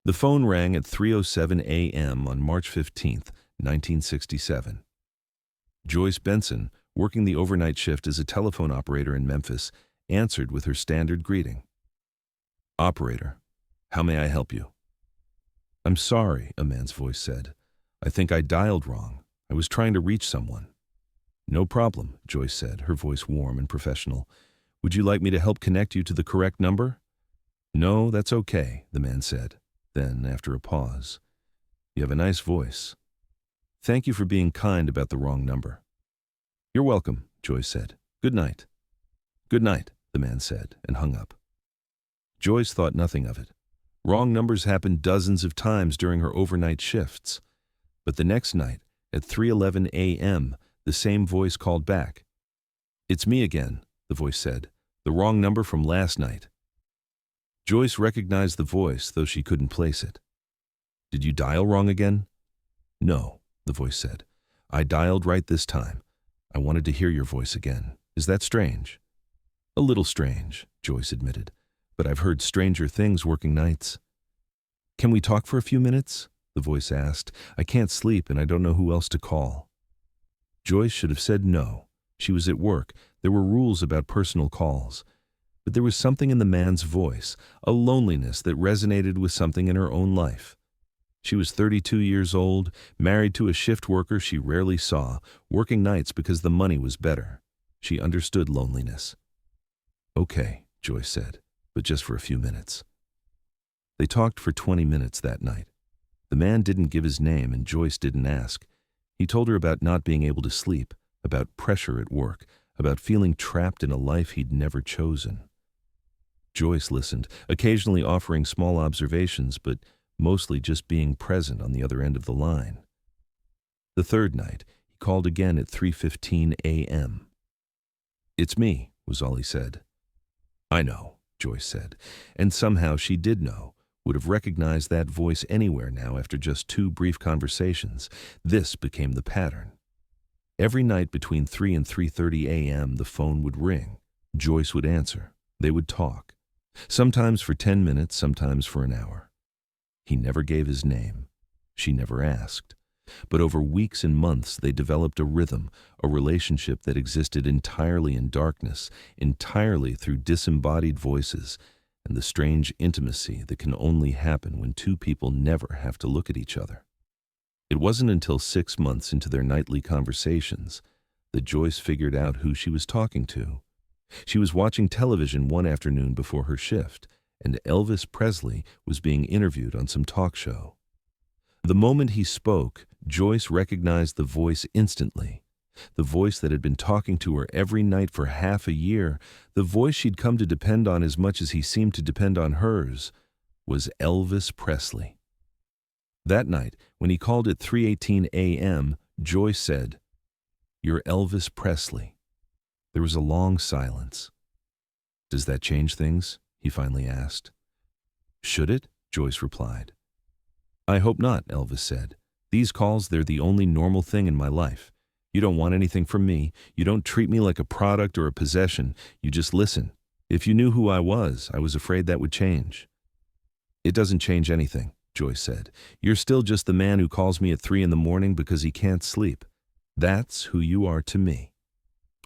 The phone rang at 3:07 a.m. on March 15th, 1967. Joyce Benson, working the overnight shift as a telephone operator in Memphis, answered with her standard greeting. "Operator, how may I help you?" "I'm sorry," a man's voice said. "I think I dialed wrong. I was trying to reach someone." "No problem," Joyce said, her voice warm and professional. "Would you like me to help connect you to the correct number?" "No, that's okay," the man said. Then, after a pause, "You have a nice voice. Thank you for being kind about the wrong number." "You're welcome," Joyce said. "Good night." "Good night," the man said, and hung up. Joyce thought nothing of it. Wrong numbers happened dozens of times during her overnight shifts. But the next night, at 3:11 a.m., the same voice called back. "It's me again," the voice said. "The wrong number from last night." Joyce recognized the voice, though she couldn't place it. "Did you dial wrong again?" "No," the voice said. "I dialed right this time. I wanted to hear your voice again. Is that strange?" "A little strange," Joyce admitted. "But I've heard stranger things working nights." "Can we talk for a few minutes?" the voice asked. "I can't sleep and I don't know who else to call." Joyce should have said no. She was at work. There were rules about personal calls. But there was something in the man's voice, a loneliness that resonated with something in her own life. She was 32 years old, married to a shift worker she rarely saw, working nights because the money was better. She understood loneliness. "Okay," Joyce said, "but just for a few minutes." They talked for 20 minutes that night. The man didn't give his name and Joyce didn't ask. He told her about not being able to sleep, about pressure at work, about feeling trapped in a life he'd never chosen. Joyce listened, occasionally offering small observations, but mostly just being present on the other end of the line. The third night, he called again at 3:15 a.m. "It's me," was all he said. "I know," Joyce said, and somehow she did know, would have recognized that voice anywhere now after just 2 brief conversations. This became the pattern. Every night between 3 and 3:30 a.m. the phone would ring. Joyce would answer. They would talk. Sometimes for 10 minutes, sometimes for an hour. He never gave his name. She never asked. But over weeks and months they developed a rhythm, a relationship that existed entirely in darkness, entirely through disembodied voices, and the strange intimacy that can only happen when 2 people never have to look at each other. It wasn't until 6 months into their nightly conversations that Joyce figured out who she was talking to. She was watching television one afternoon before her shift, and Elvis Presley was being interviewed on some talk show. The moment he spoke, Joyce recognized the voice instantly. The voice that had been talking to her every night for half a year, the voice she'd come to depend on as much as he seemed to depend on hers, was Elvis Presley. That night, when he called at 3:18 a.m., Joyce said, "You're Elvis Presley." There was a long silence. "Does that change things?" he finally asked. "Should it?" Joyce replied. "I hope not," Elvis said. "These calls, they're the only normal thing in my life. You don't want anything from me. You don't treat me like a product or a possession. You just listen. If you knew who I was afraid that would change." "It doesn't change anything," Joyce said. "You're still just the man who calls me at 3 in the morning because he can't sleep. That's who you are to me."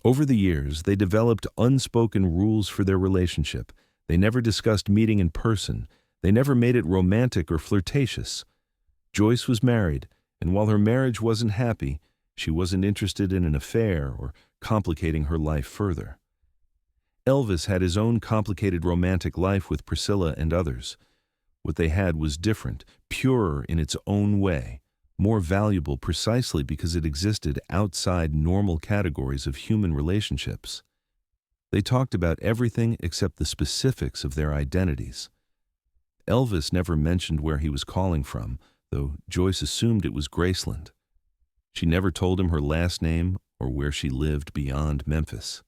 Over the years, they developed unspoken rules for their relationship. They never discussed meeting in person. They never made it romantic or flirtatious. Joyce was married, and while her marriage wasn't happy, she wasn't interested in an affair or complicating her life further. Elvis had his own complicated romantic life with Priscilla and others. What they had was different, purer in its own way, more valuable precisely because it existed outside normal categories of human relationships. They talked about everything except the specifics of their identities. Elvis never mentioned where he was calling from, though Joyce assumed it was Graceland. She never told him her last name or where she lived beyond Memphis.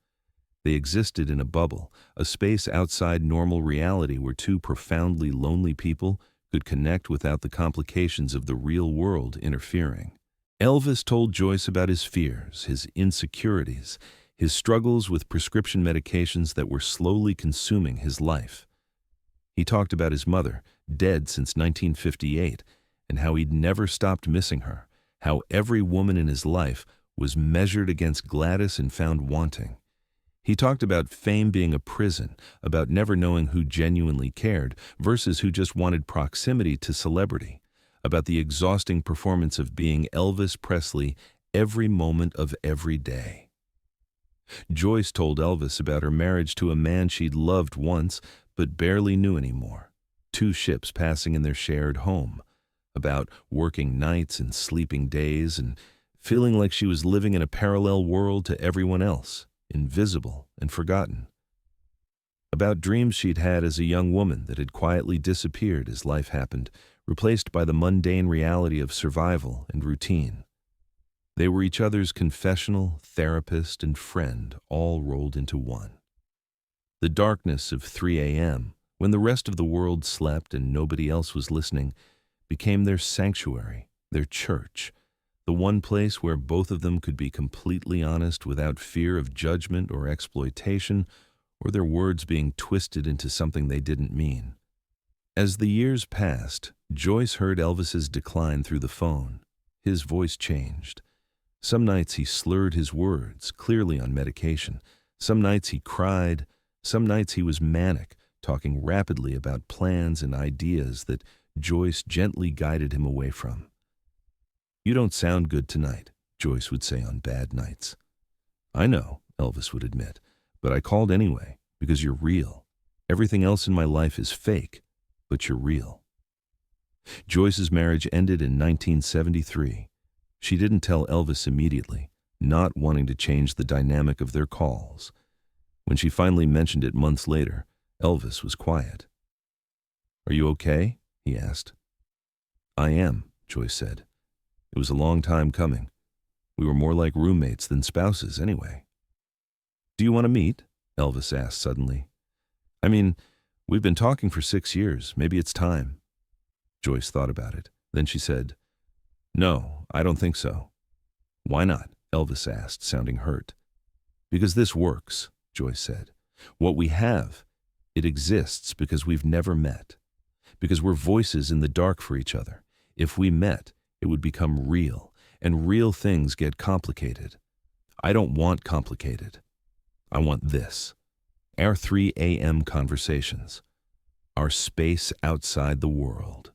They existed in a bubble, a space outside normal reality where 2 profoundly lonely people could connect without the complications of the real world interfering. Elvis told Joyce about his fears, his insecurities, his struggles with prescription medications that were slowly consuming his life. He talked about his mother, dead since 1958, and how he'd never stopped missing her, how every woman in his life was measured against Gladys and found wanting. He talked about fame being a prison, about never knowing who genuinely cared versus who just wanted proximity to celebrity, about the exhausting performance of being Elvis Presley every moment of every day. Joyce told Elvis about her marriage to a man she'd loved once but barely knew anymore, 2 ships passing in their shared home, about working nights and sleeping days and feeling like she was living in a parallel world to everyone else, invisible and forgotten. About dreams she'd had as a young woman that had quietly disappeared as life happened, replaced by the mundane reality of survival and routine. They were each other's confessional, therapist, and friend, all rolled into one. The darkness of 3 a.m., when the rest of the world slept and nobody else was listening, became their sanctuary, their church, the one place where both of them could be completely honest without fear of judgment or exploitation, or their words being twisted into something they didn't mean. As the years passed, Joyce heard Elvis's decline through the phone. His voice changed. Some nights he slurred his words, clearly on medication. Some nights he cried. Some nights he was manic, talking rapidly about plans and ideas that Joyce gently guided him away from. "You don't sound good tonight," Joyce would say on bad nights. "I know," Elvis would admit, "but I called anyway, because you're real. Everything else in my life is fake, but you're real." Joyce's marriage ended in 1973. She didn't tell Elvis immediately, not wanting to change the dynamic of their calls. When she finally mentioned it months later, Elvis was quiet. "Are you okay?" he asked. "I am," Joyce said. "It was a long time coming. We were more like roommates than spouses anyway." "Do you want to meet?" Elvis asked suddenly. "I mean, we've been talking for 6 years. Maybe it's time." Joyce thought about it. Then she said, "No, I don't think so." "Why not?" Elvis asked, sounding hurt. "Because this works," Joyce said. "What we have, it exists because we've never met. Because we're voices in the dark for each other. If we met, it would become real, and real things get complicated. I don't want complicated. I want this. Our 3 a.m. conversations. Our space outside the world."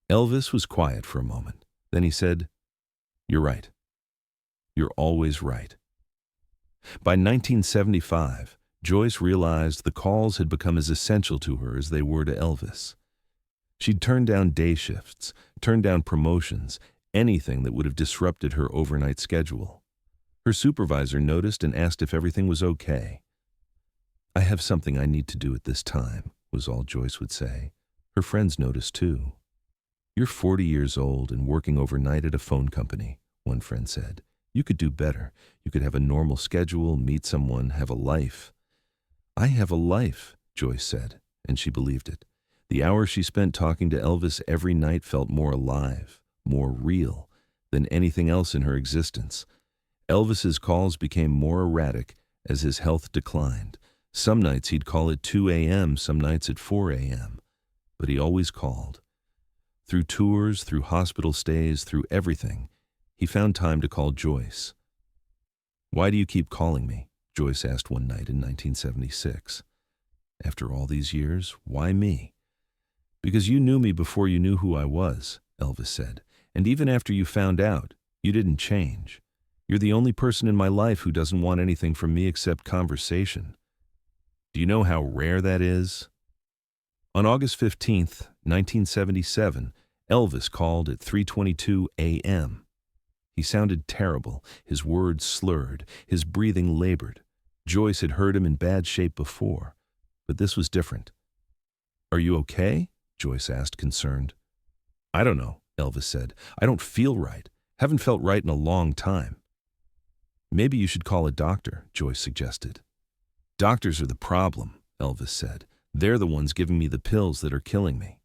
Elvis was quiet for a moment. Then he said, "You're right. You're always right." By 1975, Joyce realized the calls had become as essential to her as they were to Elvis. She'd turned down day shifts, turned down promotions, anything that would have disrupted her overnight schedule. Her supervisor noticed and asked if everything was okay. "I have something I need to do at this time," was all Joyce would say. Her friends noticed too. "You're 40 years old and working overnight at a phone company," one friend said. "You could do better. You could have a normal schedule, meet someone, have a life." "I have a life," Joyce said, and she believed it. The hours she spent talking to Elvis every night felt more alive, more real than anything else in her existence. Elvis's calls became more erratic as his health declined. Some nights he'd call at 2 a.m., some nights at 4 a.m., but he always called. Through tours, through hospital stays, through everything, he found time to call Joyce. "Why do you keep calling me?" Joyce asked one night in 1976. "After all these years, why me?" "Because you knew me before you knew who I was," Elvis said. "And even after you found out, you didn't change. You're the only person in my life who doesn't want anything from me except conversation. Do you know how rare that is?" On August 15th, 1977, Elvis called at 3:22 a.m. He sounded terrible, his words slurred, his breathing labored. Joyce had heard him in bad shape before, but this was different. "Are you okay?" Joyce asked, concerned. "I don't know," Elvis said. "I don't feel right. Haven't felt right in a long time." "Maybe you should call a doctor," Joyce suggested. "Doctors are the problem," Elvis said. "They're the ones giving me the pills that are killing me."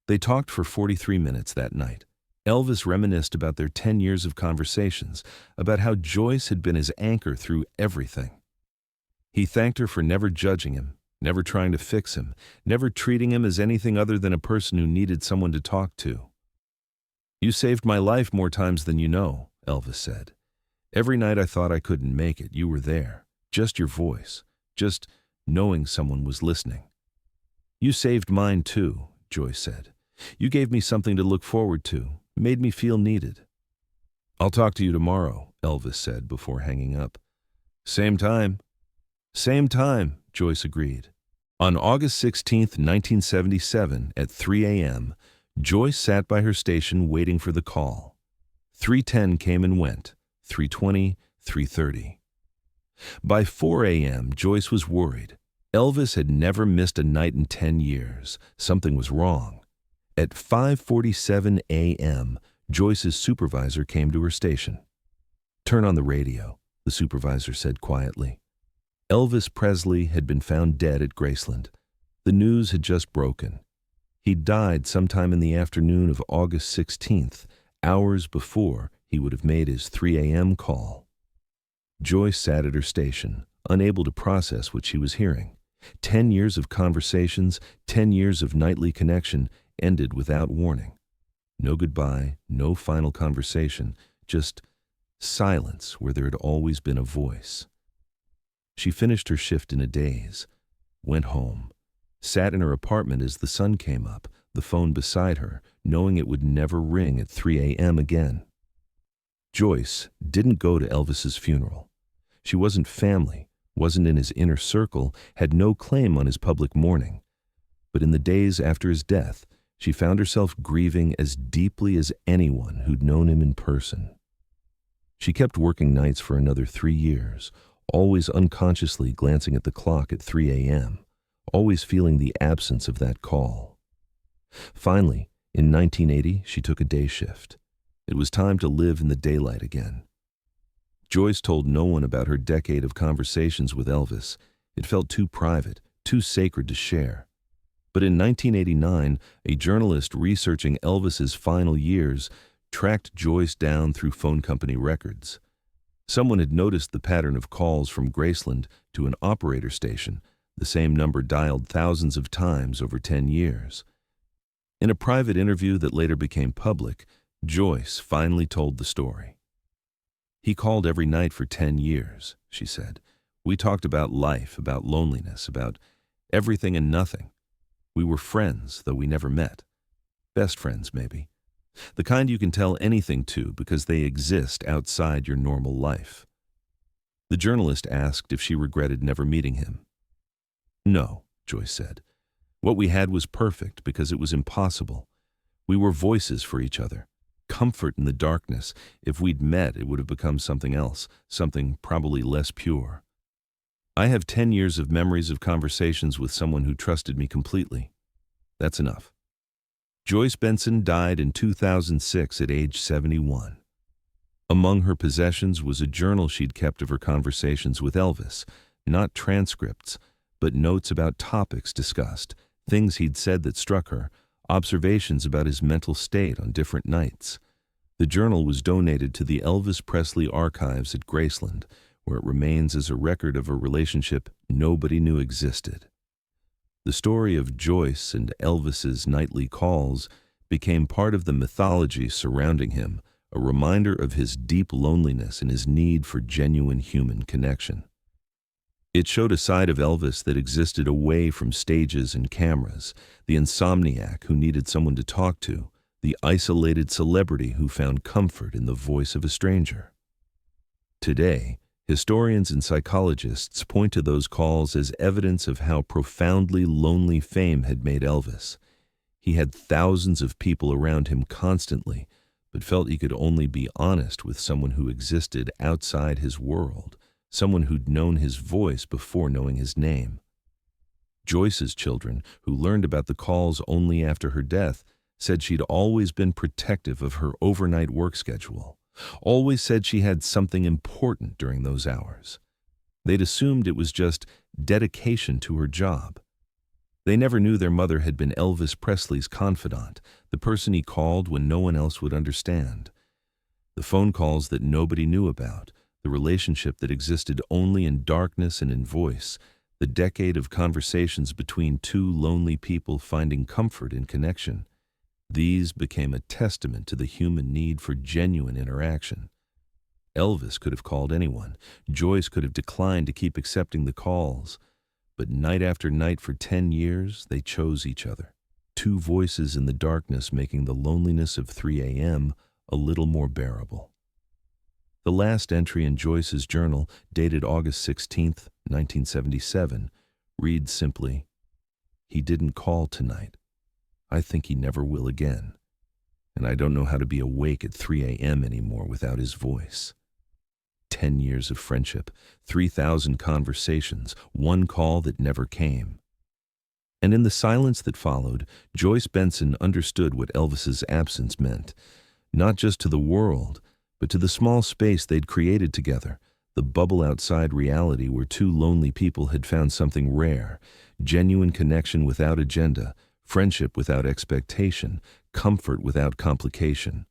They talked for 43 minutes that night. Elvis reminisced about their 10 years of conversations, about how Joyce had been his anchor through everything. He thanked her for never judging him, never trying to fix him, never treating him as anything other than a person who needed someone to talk to. "You saved my life more times than you know," Elvis said. "Every night I thought I couldn't make it, you were there. Just your voice. Just knowing someone was listening." "You saved mine too," Joyce said. "You gave me something to look forward to, made me feel needed." "I'll talk to you tomorrow," Elvis said before hanging up. "Same time." "Same time," Joyce agreed. On August 16, 1977, at 3 a.m., Joyce sat by her station waiting for the call. 3:10 came and went, 3:20, 3:30. By 4 a.m., Joyce was worried. Elvis had never missed a night in 10 years. Something was wrong. At 5:47 a.m., Joyce's supervisor came to her station. "Turn on the radio," the supervisor said quietly. Elvis Presley had been found dead at Graceland. The news had just broken. He died sometime in the afternoon of August 16th, hours before he would have made his 3 a.m. call. Joyce sat at her station, unable to process what she was hearing. 10 years of conversations, 10 years of nightly connection ended without warning. No goodbye, no final conversation, just silence where there had always been a voice. She finished her shift in a daze, went home, sat in her apartment as the sun came up, the phone beside her, knowing it would never ring at 3 a.m. again. Joyce didn't go to Elvis's funeral. She wasn't family, wasn't in his inner circle, had no claim on his public mourning. But in the days after his death, she found herself grieving as deeply as anyone who'd known him in person. She kept working nights for another 3 years, always unconsciously glancing at the clock at 3 a.m., always feeling the absence of that call. Finally, in 1980, she took a day shift. It was time to live in the daylight again. Joyce told no one about her decade of conversations with Elvis. It felt too private, too sacred to share. But in 1989, a journalist researching Elvis's final years tracked Joyce down through phone company records. Someone had noticed the pattern of calls from Graceland to an operator station, the same number dialed thousands of times over 10 years. In a private interview that later became public, Joyce finally told the story. "He called every night for 10 years, she said. "We talked about life, about loneliness, about everything and nothing. We were friends, though we never met. Best friends, maybe. The kind you can tell anything to because they exist outside your normal life." The journalist asked if she regretted never meeting him. "No," Joyce said. "What we had was perfect because it was impossible. We were voices for each other. Comfort in the darkness. If we'd met, it would have become something else, something probably less pure. I have 10 years of memories of conversations with someone who trusted me completely. That's enough." Joyce Benson died in 2006 at age 71. Among her possessions was a journal she'd kept of her conversations with Elvis, not transcripts, but notes about topics discussed, things he'd said that struck her, observations about his mental state on different nights. The journal was donated to the Elvis Presley archives at Graceland, where it remains as a record of a relationship nobody knew existed. The story of Joyce and Elvis's nightly calls became part of the mythology surrounding him, a reminder of his deep loneliness and his need for genuine human connection. It showed a side of Elvis that existed away from stages and cameras, the insomniac who needed someone to talk to, the isolated celebrity who found comfort in the voice of a stranger. Today, historians and psychologists point to those calls as evidence of how profoundly lonely fame had made Elvis. He had thousands of people around him constantly, but felt he could only be honest with someone who existed outside his world, someone who'd known his voice before knowing his name. Joyce's children, who learned about the calls only after her death, said she'd always been protective of her overnight work schedule, always said she had something important during those hours. They'd assumed it was just dedication to her job. They never knew their mother had been Elvis Presley's confidant, the person he called when no one else would understand. The phone calls that nobody knew about, the relationship that existed only in darkness and in voice, The decade of conversations between two lonely people finding comfort in connection. These became a testament to the human need for genuine interaction. Elvis could have called anyone. Joyce could have declined to keep accepting the calls. But night after night for 10 years, they chose each other. Two voices in the darkness making the loneliness of 3 a.m. a little more bearable. The last entry in Joyce's journal, dated August 16, 1977, reads simply, "He didn't call tonight. I think he never will again. And I don't know how to be awake at 3 a.m. anymore without his voice." 10 years of friendship, 3,000 conversations, one call that never came. And in the silence that followed, Joyce Benson understood what Elvis's absence meant, not just to the world, but to the small space they'd created together, the bubble outside reality where two lonely people had found something rare, genuine connection without agenda, friendship without expectation, comfort without complication.